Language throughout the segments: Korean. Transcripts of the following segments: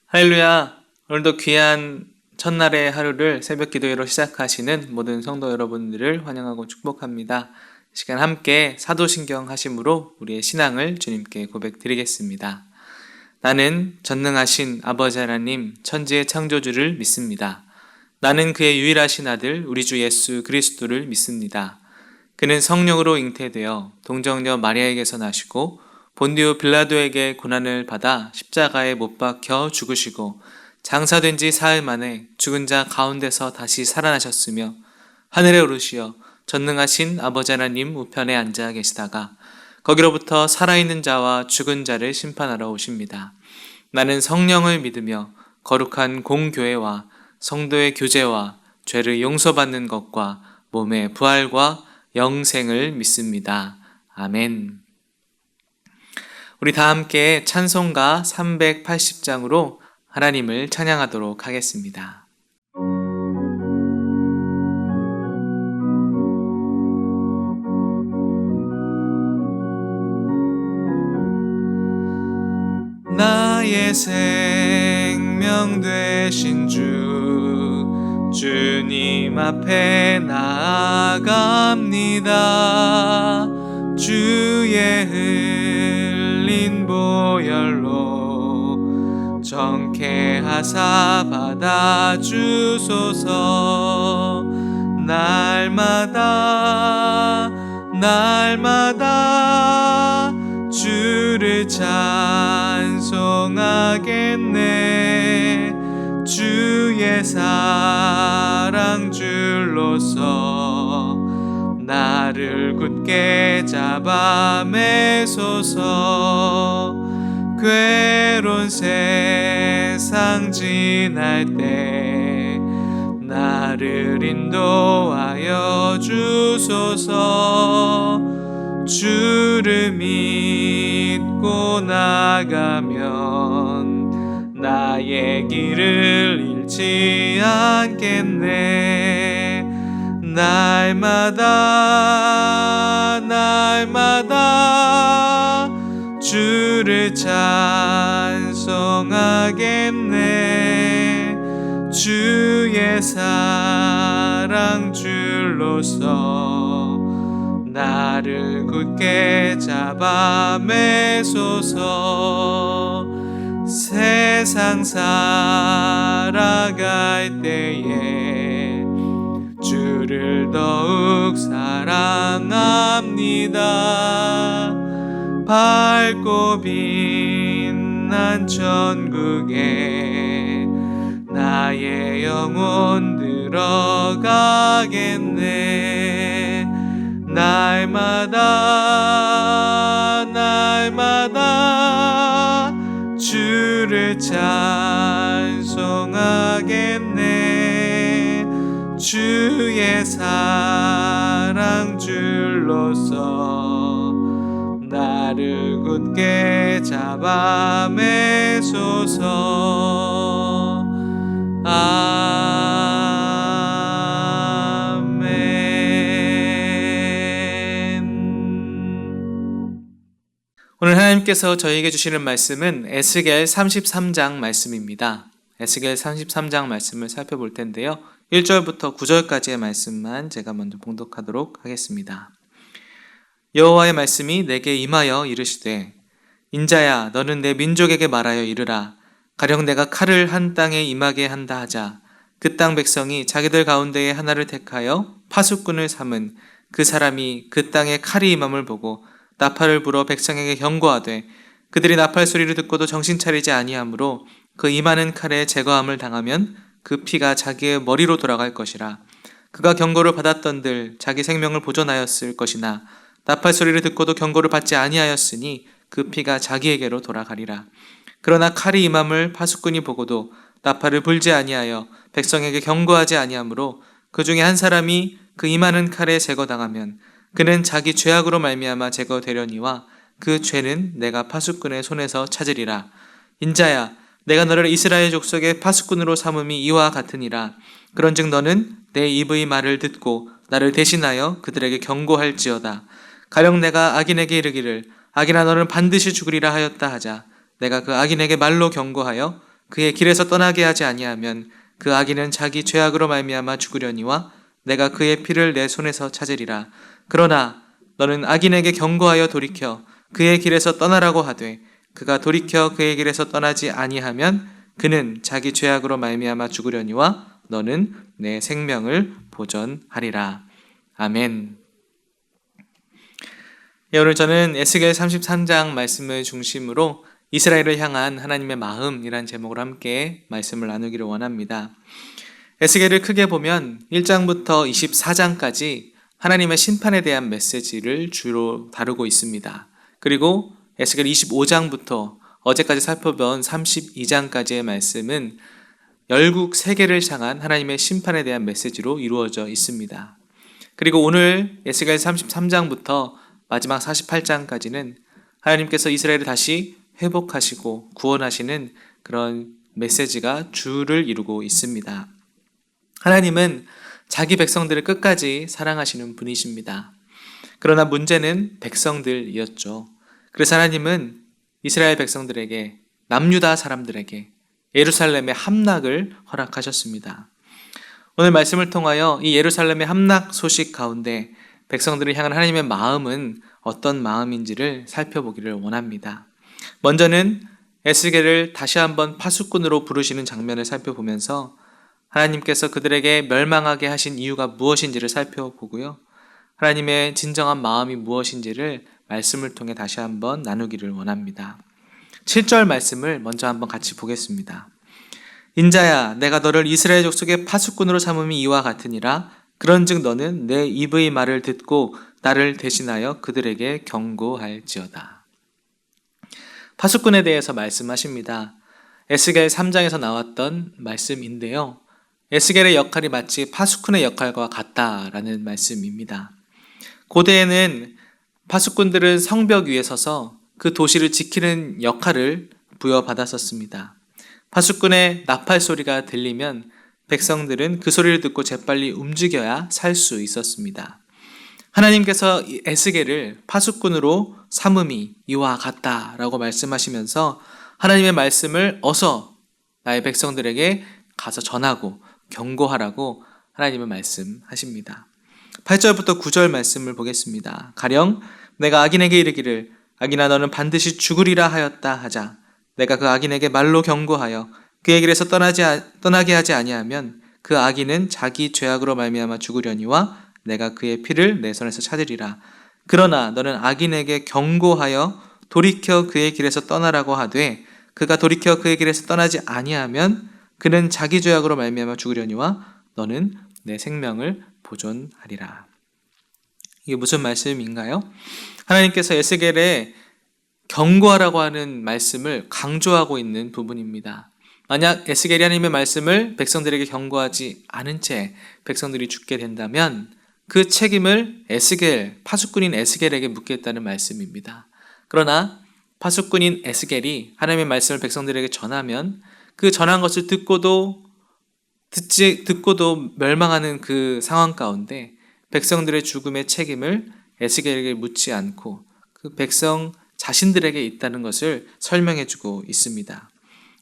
할렐루야! 오늘도 귀한 첫날의 하루를 새벽 기도회로 시작하시는 모든 성도 여러분들을 환영하고 축복합니다. 이 시간 함께 사도신경 하심으로 우리의 신앙을 주님께 고백드리겠습니다. 나는 전능하신 아버지 하나님 천지의 창조주를 믿습니다. 나는 그의 유일하신 아들 우리 주 예수 그리스도를 믿습니다. 그는 성령으로 잉태되어 동정녀 마리아에게서 나시고 본디오 빌라도에게 고난을 받아 십자가에 못 박혀 죽으시고 장사된 지 사흘 만에 죽은 자 가운데서 다시 살아나셨으며 하늘에 오르시어 전능하신 아버지 하나님 우편에 앉아 계시다가 거기로부터 살아있는 자와 죽은 자를 심판하러 오십니다. 나는 성령을 믿으며 거룩한 공교회와 성도의 교제와 죄를 용서받는 것과 몸의 부활과 영생을 믿습니다. 아멘. 우리 다 함께 찬송가 380장으로 하나님을 찬양하도록 하겠습니다. 나의 생명 되신 주님 앞에 나아갑니다. 주의 흘린 보혈로 정케하사 받아주소서. 날마다 주를 찬송하겠네. 주의 사랑 줄로서 나를 굳게 잡아 매소서. 괴로운 세상 지날 때 나를 인도하여 주소서. 주를 믿고 나가면 나의 길을 잃지 않겠네. 날마다 주를 찬송하겠네. 주의 사랑 줄로서 나를 굳게 잡아 매소서. 세상 살아갈 때에 주를 더욱 사랑합니다. 밝고 빛난 천국에 나의 영혼 들어가겠네. 날마다 주를 찬송하겠네. 주의 사랑 줄로서 나를 굳게 잡아 매소서. 오늘 하나님께서 저희에게 주시는 말씀은 에스겔 33장 말씀입니다. 에스겔 33장 말씀을 살펴볼 텐데요. 1절부터 9절까지의 말씀만 제가 먼저 봉독하도록 하겠습니다. 여호와의 말씀이 내게 임하여 이르시되 인자야 너는 내 민족에게 말하여 이르라. 가령 내가 칼을 한 땅에 임하게 한다 하자. 그 땅 백성이 자기들 가운데에 하나를 택하여 파수꾼을 삼은 그 사람이 그 땅에 칼이 임함을 보고 나팔을 불어 백성에게 경고하되 그들이 나팔 소리를 듣고도 정신 차리지 아니하므로 그 임하는 칼에 제거함을 당하면 그 피가 자기의 머리로 돌아갈 것이라. 그가 경고를 받았던들 자기 생명을 보존하였을 것이나 나팔 소리를 듣고도 경고를 받지 아니하였으니 그 피가 자기에게로 돌아가리라. 그러나 칼이 임함을 파수꾼이 보고도 나팔을 불지 아니하여 백성에게 경고하지 아니하므로 그 중에 한 사람이 그 임하는 칼에 제거당하면 그는 자기 죄악으로 말미암아 제거되려니와 그 죄는 내가 파수꾼의 손에서 찾으리라. 인자야 내가 너를 이스라엘 족속의 파수꾼으로 삼음이 이와 같으니라. 그런즉 너는 내 입의 말을 듣고 나를 대신하여 그들에게 경고할지어다. 가령 내가 악인에게 이르기를 악인아 너는 반드시 죽으리라 하였다 하자. 내가 그 악인에게 말로 경고하여 그의 길에서 떠나게 하지 아니하면 그 악인은 자기 죄악으로 말미암아 죽으려니와 내가 그의 피를 내 손에서 찾으리라. 그러나 너는 악인에게 경고하여 돌이켜 그의 길에서 떠나라고 하되 그가 돌이켜 그의 길에서 떠나지 아니하면 그는 자기 죄악으로 말미암아 죽으려니와 너는 내 생명을 보존하리라. 아멘. 오늘 저는 에스겔 33장 말씀을 중심으로 이스라엘을 향한 하나님의 마음이란 제목으로 함께 말씀을 나누기를 원합니다. 에스겔을 크게 보면 1장부터 24장까지 하나님의 심판에 대한 메시지를 주로 다루고 있습니다. 그리고 에스겔 25장부터 어제까지 살펴본 32장까지의 말씀은 열국 세계를 향한 하나님의 심판에 대한 메시지로 이루어져 있습니다. 그리고 오늘 에스겔 33장부터 마지막 48장까지는 하나님께서 이스라엘을 다시 회복하시고 구원하시는 그런 메시지가 주를 이루고 있습니다. 하나님은 자기 백성들을 끝까지 사랑하시는 분이십니다. 그러나 문제는 백성들이었죠. 그래서 하나님은 이스라엘 백성들에게, 남유다 사람들에게 예루살렘의 함락을 허락하셨습니다. 오늘 말씀을 통하여 이 예루살렘의 함락 소식 가운데 백성들을 향한 하나님의 마음은 어떤 마음인지를 살펴보기를 원합니다. 먼저는 에스겔을 다시 한번 파수꾼으로 부르시는 장면을 살펴보면서 하나님께서 그들에게 멸망하게 하신 이유가 무엇인지를 살펴보고요. 하나님의 진정한 마음이 무엇인지를 말씀을 통해 다시 한번 나누기를 원합니다. 7절 말씀을 먼저 한번 같이 보겠습니다. 인자야, 내가 너를 이스라엘 족속의 파수꾼으로 삼음이 이와 같으니라. 그런즉 너는 내 입의 말을 듣고 나를 대신하여 그들에게 경고할지어다. 파수꾼에 대해서 말씀하십니다. 에스겔 3장에서 나왔던 말씀인데요. 에스겔의 역할이 마치 파수꾼의 역할과 같다라는 말씀입니다. 고대에는 파수꾼들은 성벽 위에 서서 그 도시를 지키는 역할을 부여받았었습니다. 파수꾼의 나팔 소리가 들리면 백성들은 그 소리를 듣고 재빨리 움직여야 살 수 있었습니다. 하나님께서 에스겔을 파수꾼으로 삼음이 이와 같다라고 말씀하시면서 하나님의 말씀을 어서 나의 백성들에게 가서 전하고 경고하라고 하나님은 말씀하십니다. 8절부터 9절 말씀을 보겠습니다. 가령 내가 악인에게 이르기를 악인아 너는 반드시 죽으리라 하였다 하자 내가 그 악인에게 말로 경고하여 그의 길에서 떠나게 하지 아니하면 그 악인은 자기 죄악으로 말미암아 죽으려니와 내가 그의 피를 내 손에서 찾으리라. 그러나 너는 악인에게 경고하여 돌이켜 그의 길에서 떠나라고 하되 그가 돌이켜 그의 길에서 떠나지 아니하면 그는 자기 죄악으로 말미암아 죽으려니와 너는 내 생명을 보존하리라. 이게 무슨 말씀인가요? 하나님께서 에스겔에 경고하라고 하는 말씀을 강조하고 있는 부분입니다. 만약 에스겔이 하나님의 말씀을 백성들에게 경고하지 않은 채 백성들이 죽게 된다면 그 책임을 파수꾼인 에스겔에게 묻겠다는 말씀입니다. 그러나 파수꾼인 에스겔이 하나님의 말씀을 백성들에게 전하면 그 전한 것을 듣고도 멸망하는 그 상황 가운데 백성들의 죽음의 책임을 에스겔에게 묻지 않고 그 백성 자신들에게 있다는 것을 설명해주고 있습니다.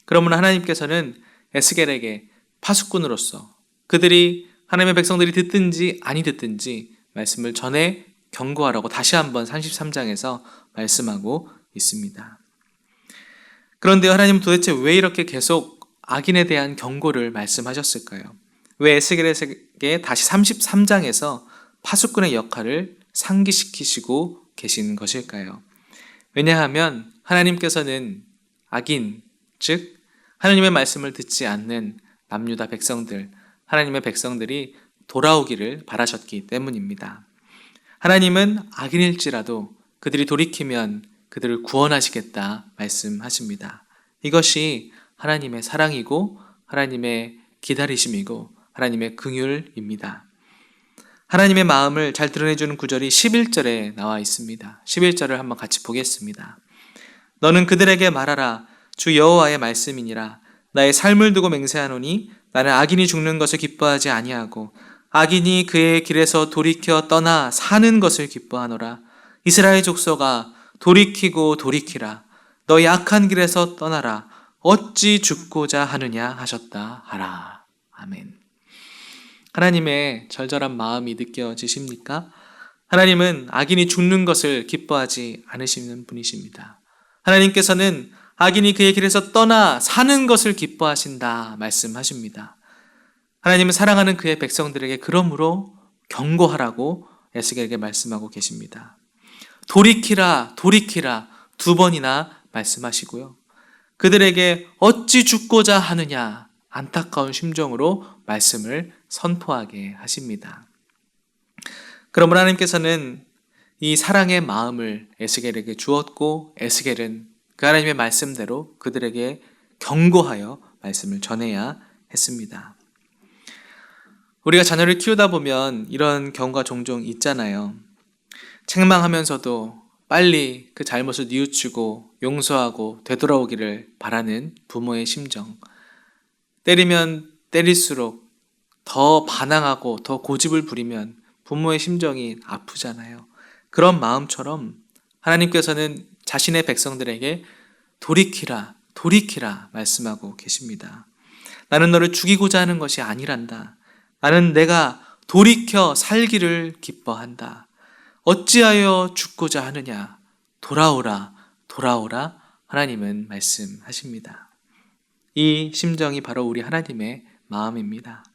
그러므로 하나님께서는 에스겔에게 파수꾼으로서 그들이 하나님의 백성들이 듣든지 아니 듣든지 말씀을 전해 경고하라고 다시 한번 33장에서 말씀하고 있습니다. 그런데 하나님은 도대체 왜 이렇게 계속 악인에 대한 경고를 말씀하셨을까요? 왜 에스겔에게 다시 33장에서 파수꾼의 역할을 상기시키시고 계신 것일까요? 왜냐하면 하나님께서는 악인, 즉 하나님의 말씀을 듣지 않는 남유다 백성들, 하나님의 백성들이 돌아오기를 바라셨기 때문입니다. 하나님은 악인일지라도 그들이 돌이키면 그들을 구원하시겠다 말씀하십니다. 이것이 하나님의 사랑이고 하나님의 기다리심이고 하나님의 긍휼입니다. 하나님의 마음을 잘 드러내주는 구절이 11절에 나와 있습니다. 11절을 한번 같이 보겠습니다. 너는 그들에게 말하라. 주 여호와의 말씀이니라. 나의 삶을 두고 맹세하노니 나는 악인이 죽는 것을 기뻐하지 아니하고 악인이 그의 길에서 돌이켜 떠나 사는 것을 기뻐하노라. 이스라엘 족속아 돌이키고 돌이키라. 너희 악한 길에서 떠나라. 어찌 죽고자 하느냐 하셨다 하라. 아멘. 하나님의 절절한 마음이 느껴지십니까? 하나님은 악인이 죽는 것을 기뻐하지 않으시는 분이십니다. 하나님께서는 악인이 그의 길에서 떠나 사는 것을 기뻐하신다 말씀하십니다. 하나님은 사랑하는 그의 백성들에게 그러므로 경고하라고 에스겔에게 말씀하고 계십니다. 돌이키라, 돌이키라 2번이나 말씀하시고요. 그들에게 어찌 죽고자 하느냐 안타까운 심정으로 말씀을 선포하게 하십니다. 그러므로 하나님께서는 이 사랑의 마음을 에스겔에게 주었고 에스겔은 그 하나님의 말씀대로 그들에게 경고하여 말씀을 전해야 했습니다. 우리가 자녀를 키우다 보면 이런 경우가 종종 있잖아요. 책망하면서도 빨리 그 잘못을 뉘우치고 용서하고 되돌아오기를 바라는 부모의 심정. 때리면 때릴수록 더 반항하고 더 고집을 부리면 부모의 심정이 아프잖아요. 그런 마음처럼 하나님께서는 자신의 백성들에게 돌이키라, 돌이키라 말씀하고 계십니다. 나는 너를 죽이고자 하는 것이 아니란다. 나는 내가 돌이켜 살기를 기뻐한다. 어찌하여 죽고자 하느냐? 돌아오라, 돌아오라 하나님은 말씀하십니다. 이 심정이 바로 우리 하나님의 마음입니다.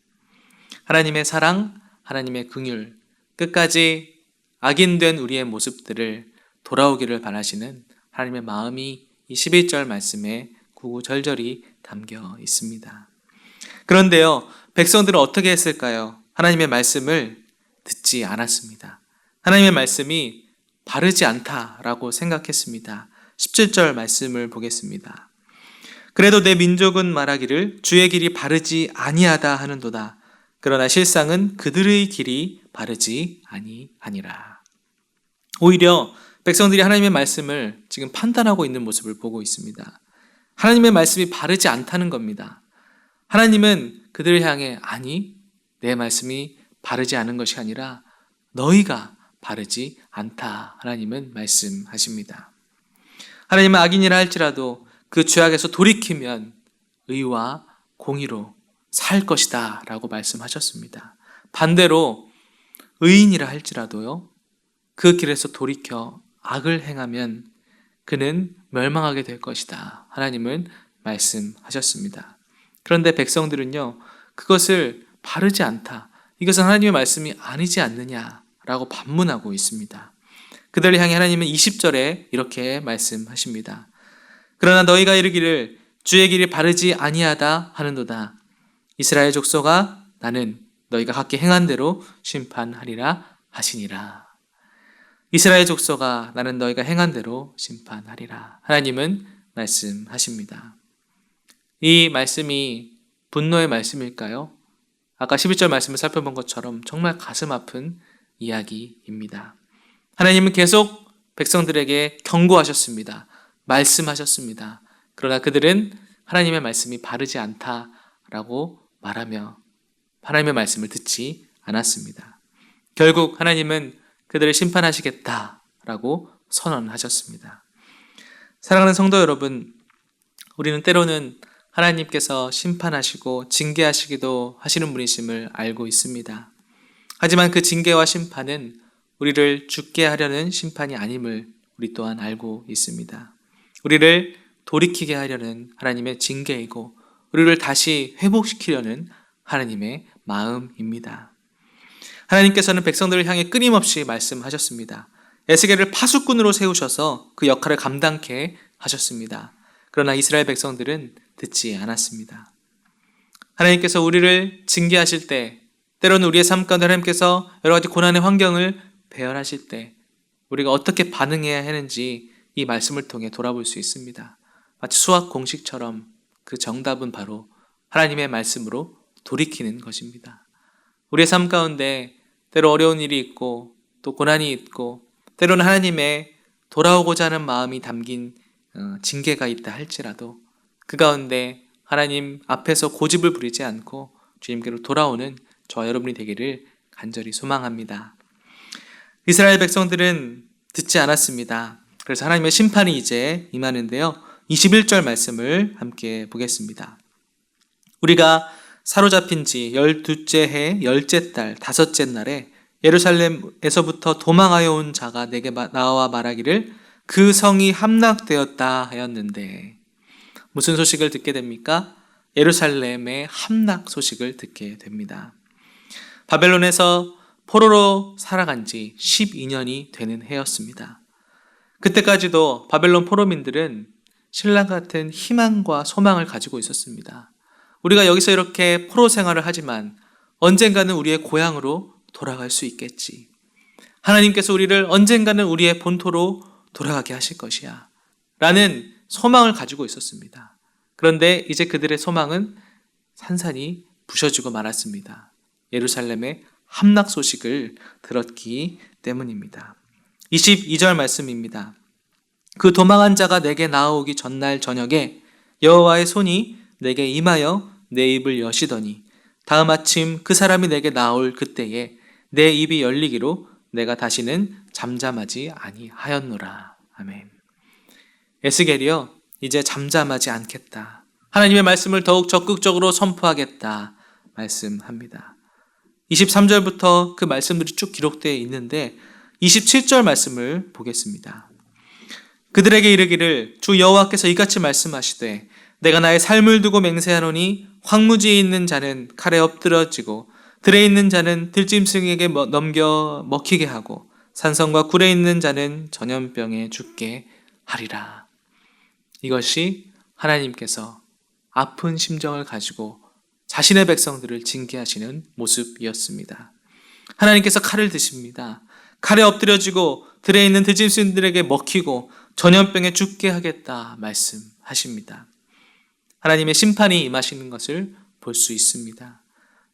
하나님의 사랑, 하나님의 긍휼, 끝까지 악인된 우리의 모습들을 돌아오기를 바라시는 하나님의 마음이 이 11절 말씀에 구구절절히 담겨 있습니다. 그런데요, 백성들은 어떻게 했을까요? 하나님의 말씀을 듣지 않았습니다. 하나님의 말씀이 바르지 않다라고 생각했습니다. 17절 말씀을 보겠습니다. 그래도 내 민족은 말하기를 주의 길이 바르지 아니하다 하는도다. 그러나 실상은 그들의 길이 바르지 아니하니라. 오히려 백성들이 하나님의 말씀을 지금 판단하고 있는 모습을 보고 있습니다. 하나님의 말씀이 바르지 않다는 겁니다. 하나님은 그들을 향해 아니, 내 말씀이 바르지 않은 것이 아니라 너희가 바르지 않다. 하나님은 말씀하십니다. 하나님은 악인이라 할지라도 그 죄악에서 돌이키면 의와 공의로 살 것이다 라고 말씀하셨습니다. 반대로 의인이라 할지라도요, 그 길에서 돌이켜 악을 행하면 그는 멸망하게 될 것이다. 하나님은 말씀하셨습니다. 그런데 백성들은요, 그것을 바르지 않다. 이것은 하나님의 말씀이 아니지 않느냐라고 반문하고 있습니다. 그들을 향해 하나님은 20절에 이렇게 말씀하십니다. 그러나 너희가 이르기를 주의 길이 바르지 아니하다 하는도다. 이스라엘 족속아, 나는 너희가 각기 행한 대로 심판하리라 하시니라. 이스라엘 족속아, 나는 너희가 행한 대로 심판하리라. 하나님은 말씀하십니다. 이 말씀이 분노의 말씀일까요? 아까 11절 말씀을 살펴본 것처럼 정말 가슴 아픈 이야기입니다. 하나님은 계속 백성들에게 경고하셨습니다. 말씀하셨습니다. 그러나 그들은 하나님의 말씀이 바르지 않다라고 말하며 하나님의 말씀을 듣지 않았습니다. 결국 하나님은 그들을 심판하시겠다라고 선언하셨습니다. 사랑하는 성도 여러분, 우리는 때로는 하나님께서 심판하시고 징계하시기도 하시는 분이심을 알고 있습니다. 하지만 그 징계와 심판은 우리를 죽게 하려는 심판이 아님을 우리 또한 알고 있습니다. 우리를 돌이키게 하려는 하나님의 징계이고 우리를 다시 회복시키려는 하나님의 마음입니다. 하나님께서는 백성들을 향해 끊임없이 말씀하셨습니다. 에스겔을 파수꾼으로 세우셔서 그 역할을 감당케 하셨습니다. 그러나 이스라엘 백성들은 듣지 않았습니다. 하나님께서 우리를 징계하실 때, 때로는 우리의 삶 가운데 하나님께서 여러 가지 고난의 환경을 배열하실 때 우리가 어떻게 반응해야 하는지 이 말씀을 통해 돌아볼 수 있습니다. 마치 수학 공식처럼 그 정답은 바로 하나님의 말씀으로 돌이키는 것입니다. 우리의 삶 가운데 때로 어려운 일이 있고 또 고난이 있고 때로는 하나님의 돌아오고자 하는 마음이 담긴 징계가 있다 할지라도 그 가운데 하나님 앞에서 고집을 부리지 않고 주님께로 돌아오는 저와 여러분이 되기를 간절히 소망합니다. 이스라엘 백성들은 듣지 않았습니다. 그래서 하나님의 심판이 이제 임하는데요. 21절 말씀을 함께 보겠습니다. 우리가 사로잡힌 지 12째 해 10째 달 5째 날에 예루살렘에서부터 도망하여 온 자가 내게 나와 말하기를 그 성이 함락되었다 하였는데, 무슨 소식을 듣게 됩니까? 예루살렘의 함락 소식을 듣게 됩니다. 바벨론에서 포로로 살아간 지 12년이 되는 해였습니다. 그때까지도 바벨론 포로민들은 신랑 같은 희망과 소망을 가지고 있었습니다. 우리가 여기서 이렇게 포로 생활을 하지만 언젠가는 우리의 고향으로 돌아갈 수 있겠지. 하나님께서 우리를 언젠가는 우리의 본토로 돌아가게 하실 것이야 라는 소망을 가지고 있었습니다. 그런데 이제 그들의 소망은 산산이 부셔지고 말았습니다. 예루살렘의 함락 소식을 들었기 때문입니다. 22절 말씀입니다. 그 도망한 자가 내게 나아오기 전날 저녁에 여호와의 손이 내게 임하여 내 입을 여시더니 다음 아침 그 사람이 내게 나올 그때에 내 입이 열리기로 내가 다시는 잠잠하지 아니하였노라. 아멘. 에스겔이요, 이제 잠잠하지 않겠다. 하나님의 말씀을 더욱 적극적으로 선포하겠다 말씀합니다. 23절부터 그 말씀들이 쭉 기록되어 있는데 27절 말씀을 보겠습니다. 그들에게 이르기를 주 여호와께서 이같이 말씀하시되 내가 나의 삶을 두고 맹세하노니 황무지에 있는 자는 칼에 엎드러지고 들에 있는 자는 들짐승에게 넘겨 먹히게 하고 산성과 굴에 있는 자는 전염병에 죽게 하리라. 이것이 하나님께서 아픈 심정을 가지고 자신의 백성들을 징계하시는 모습이었습니다. 하나님께서 칼을 드십니다. 칼에 엎드려지고 들에 있는 들짐승들에게 먹히고 전염병에 죽게 하겠다 말씀하십니다. 하나님의 심판이 임하시는 것을 볼 수 있습니다.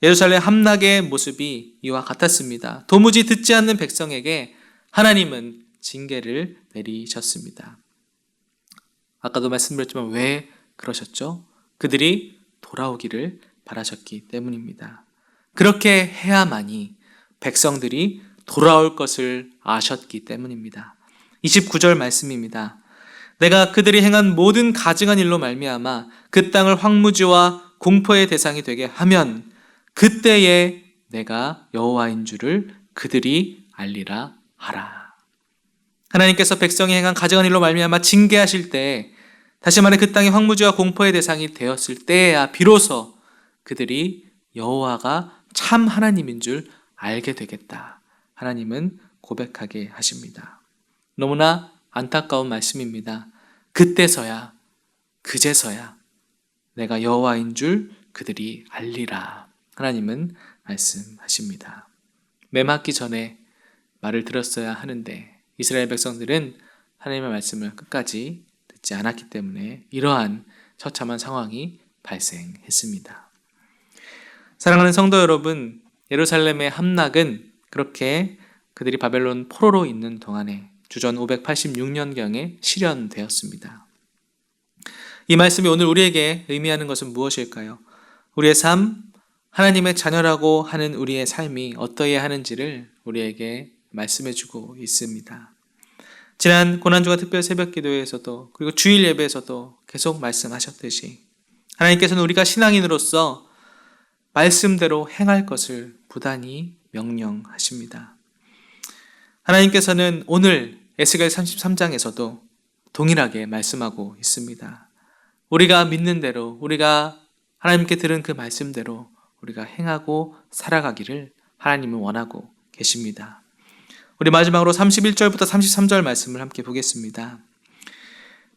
예루살렘 함락의 모습이 이와 같았습니다. 도무지 듣지 않는 백성에게 하나님은 징계를 내리셨습니다. 아까도 말씀드렸지만 왜 그러셨죠? 그들이 돌아오기를 바라셨기 때문입니다. 그렇게 해야만이 백성들이 돌아올 것을 아셨기 때문입니다. 29절 말씀입니다. 내가 그들이 행한 모든 가증한 일로 말미암아 그 땅을 황무지와 공포의 대상이 되게 하면 그때에 내가 여호와인 줄을 그들이 알리라 하라. 하나님께서 백성이 행한 가증한 일로 말미암아 징계하실 때, 다시 말해 그 땅이 황무지와 공포의 대상이 되었을 때야 비로소 그들이 여호와가 참 하나님인 줄 알게 되겠다. 하나님은 고백하게 하십니다. 너무나 안타까운 말씀입니다. 그때서야, 그제서야 내가 여호와인 줄 그들이 알리라. 하나님은 말씀하십니다. 매 맞기 전에 말을 들었어야 하는데 이스라엘 백성들은 하나님의 말씀을 끝까지 듣지 않았기 때문에 이러한 처참한 상황이 발생했습니다. 사랑하는 성도 여러분, 예루살렘의 함락은 그렇게 그들이 바벨론 포로로 있는 동안에 주전 586년경에 실현되었습니다. 이 말씀이 오늘 우리에게 의미하는 것은 무엇일까요? 우리의 삶, 하나님의 자녀라고 하는 우리의 삶이 어떠해야 하는지를 우리에게 말씀해주고 있습니다. 지난 고난주간 특별 새벽 기도에서도 그리고 주일 예배에서도 계속 말씀하셨듯이 하나님께서는 우리가 신앙인으로서 말씀대로 행할 것을 부단히 명령하십니다. 하나님께서는 오늘 에스겔 33장에서도 동일하게 말씀하고 있습니다. 우리가 믿는 대로, 우리가 하나님께 들은 그 말씀대로 우리가 행하고 살아가기를 하나님은 원하고 계십니다. 우리 마지막으로 31절부터 33절 말씀을 함께 보겠습니다.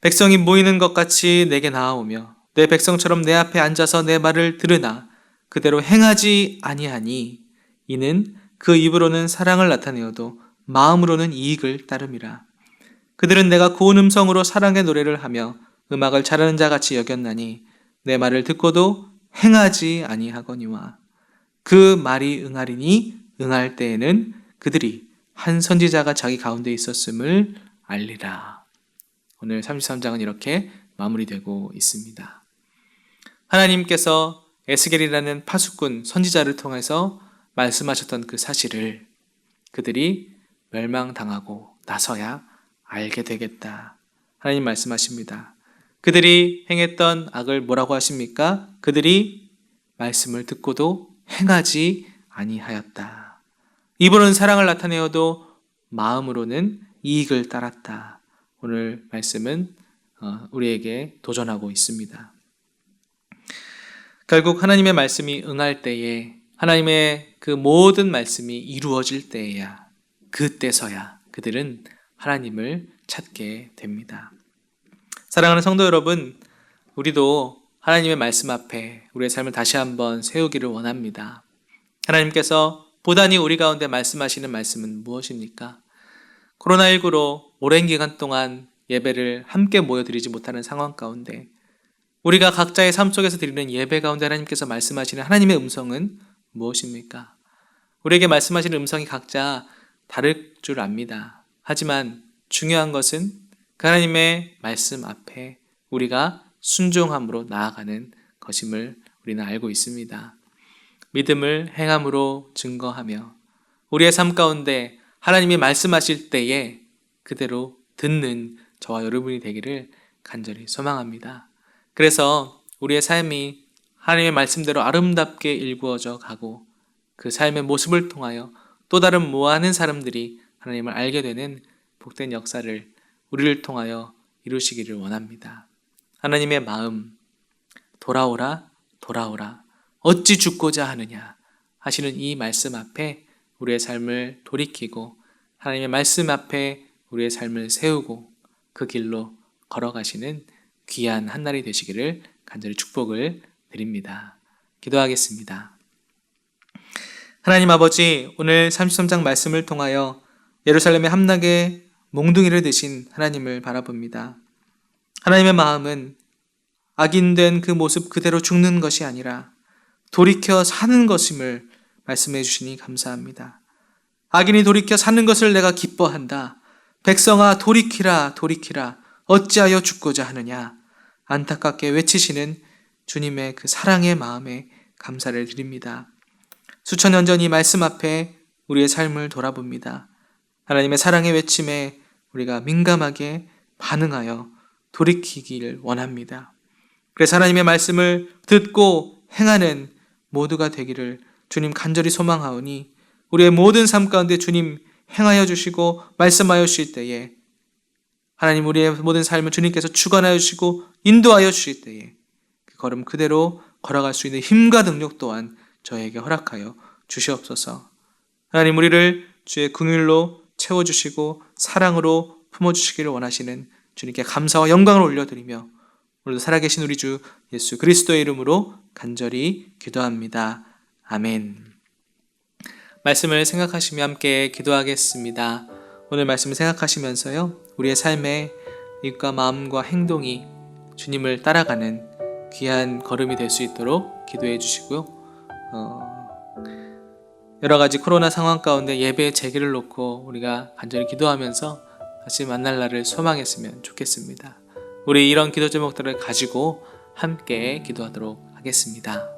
백성이 모이는 것 같이 내게 나아오며 내 백성처럼 내 앞에 앉아서 내 말을 들으나 그대로 행하지 아니하니 이는 그 입으로는 사랑을 나타내어도 마음으로는 이익을 따름이라. 그들은 내가 고운 음성으로 사랑의 노래를 하며 음악을 잘하는 자 같이 여겼나니 내 말을 듣고도 행하지 아니하거니와 그 말이 응하리니 응할 때에는 그들이 한 선지자가 자기 가운데 있었음을 알리라. 오늘 33장은 이렇게 마무리되고 있습니다. 하나님께서 에스겔이라는 파수꾼 선지자를 통해서 말씀하셨던 그 사실을 그들이 멸망당하고 나서야 알게 되겠다. 하나님 말씀하십니다. 그들이 행했던 악을 뭐라고 하십니까? 그들이 말씀을 듣고도 행하지 아니하였다. 입으로는 사랑을 나타내어도 마음으로는 이익을 따랐다. 오늘 말씀은 우리에게 도전하고 있습니다. 결국 하나님의 말씀이 응할 때에, 하나님의 그 모든 말씀이 이루어질 때에야, 그때서야 그들은 하나님을 찾게 됩니다. 사랑하는 성도 여러분, 우리도 하나님의 말씀 앞에 우리의 삶을 다시 한번 세우기를 원합니다. 하나님께서 보다니 우리 가운데 말씀하시는 말씀은 무엇입니까? 코로나19로 오랜 기간 동안 예배를 함께 모여드리지 못하는 상황 가운데 우리가 각자의 삶 속에서 드리는 예배 가운데 하나님께서 말씀하시는 하나님의 음성은 무엇입니까? 우리에게 말씀하시는 음성이 각자 다를 줄 압니다. 하지만 중요한 것은 그 하나님의 말씀 앞에 우리가 순종함으로 나아가는 것임을 우리는 알고 있습니다. 믿음을 행함으로 증거하며 우리의 삶 가운데 하나님이 말씀하실 때에 그대로 듣는 저와 여러분이 되기를 간절히 소망합니다. 그래서 우리의 삶이 하나님의 말씀대로 아름답게 일구어져 가고 그 삶의 모습을 통하여 또 다른 많은 사람들이 하나님을 알게 되는 복된 역사를 우리를 통하여 이루시기를 원합니다. 하나님의 마음, 돌아오라, 돌아오라, 어찌 죽고자 하느냐 하시는 이 말씀 앞에 우리의 삶을 돌이키고 하나님의 말씀 앞에 우리의 삶을 세우고 그 길로 걸어가시는 귀한 한날이 되시기를 간절히 축복을 드립니다. 기도하겠습니다. 하나님 아버지, 오늘 33장 말씀을 통하여 예루살렘의 함락에 몽둥이를 드신 하나님을 바라봅니다. 하나님의 마음은 악인된 그 모습 그대로 죽는 것이 아니라 돌이켜 사는 것임을 말씀해 주시니 감사합니다. 악인이 돌이켜 사는 것을 내가 기뻐한다. 백성아 돌이키라 돌이키라 어찌하여 죽고자 하느냐 안타깝게 외치시는 주님의 그 사랑의 마음에 감사를 드립니다. 수천 년 전 이 말씀 앞에 우리의 삶을 돌아봅니다. 하나님의 사랑의 외침에 우리가 민감하게 반응하여 돌이키길 원합니다. 그래서 하나님의 말씀을 듣고 행하는 모두가 되기를 주님 간절히 소망하오니 우리의 모든 삶 가운데 주님 행하여 주시고 말씀하여 주실 때에 하나님 우리의 모든 삶을 주님께서 주관하여 주시고 인도하여 주실 때에 그 걸음 그대로 걸어갈 수 있는 힘과 능력 또한 저에게 허락하여 주시옵소서. 하나님 우리를 주의 긍휼로 채워주시고 사랑으로 품어주시기를 원하시는 주님께 감사와 영광을 올려드리며 오늘도 살아계신 우리 주 예수 그리스도의 이름으로 간절히 기도합니다. 아멘. 말씀을 생각하시며 함께 기도하겠습니다. 오늘 말씀을 생각하시면서요, 우리의 삶의 입과 마음과 행동이 주님을 따라가는 귀한 걸음이 될 수 있도록 기도해 주시고요. 여러 가지 코로나 상황 가운데 예배의 재개를 놓고 우리가 간절히 기도하면서 다시 만날 날을 소망했으면 좋겠습니다. 우리 이런 기도 제목들을 가지고 함께 기도하도록 하겠습니다.